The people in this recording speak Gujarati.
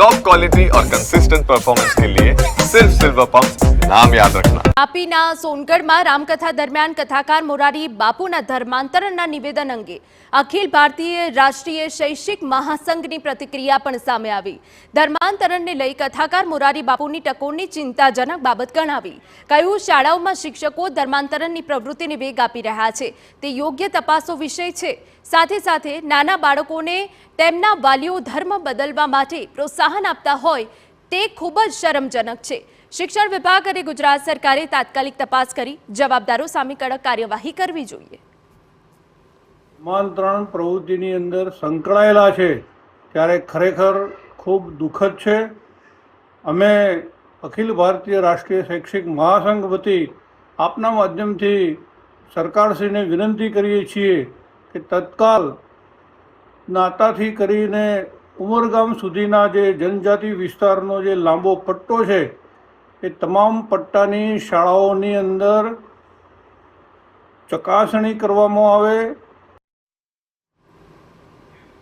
टॉप क्वालिटी और कंसिस्टेंट परफॉर्मेंस के लिए सिर्फ सिल्वर पंप नाम याद रखना। તાપીના સોનગઢમાં રામકથા દરમિયાન કથાકાર મોરારી બાપુના ધર્માંતરણના નિવેદન અંગે અખિલ ભારતીય રાષ્ટ્રીય શૈક્ષિક મહાસંઘની પ્રતિક્રિયા પણ સામે આવી। ધર્માંતરણને લઈ કથાકાર મોરારી બાપુની ટકોરની ચિંતાજનક બાબત ગણાવી। કહ્યું, શાળાઓમાં શિક્ષકો ધર્માંતરણની પ્રવૃત્તિને વેગ આપી રહ્યા છે, તે યોગ્ય તપાસો વિષય છે। સાથે સાથે નાના બાળકોને તેમના વાલીઓ ધર્મ બદલવા માટે પ્રોત્સાહન આપતા હોય તે ખૂબ જ શરમજનક છે। શિક્ષણ વિભાગ અને ગુજરાત સરકારે તાત્કાલિક તપાસ કરી જવાબદારો સામે કડક કાર્યવાહી કરવી જોઈએ। ધર્માંતરણ પ્રવૃત્તિની અંદર સંકળાયેલા છે ત્યારે ખરેખર ખૂબ દુઃખદ છે। અમે અખિલ ભારતીય રાષ્ટ્રીય શૈક્ષિક મહાસંઘ વતી આપના માધ્યમથી સરકારશ્રીને વિનંતી કરીએ છીએ કે તત્કાલ નાતાથી કરીને ઉમરગામ સુધીના જે જનજાતિ વિસ્તારનો જે લાંબો પટ્ટો છે એ તમામ પટ્ટાની શાળાઓની અંદર ચકાસણી કરવામાં આવે।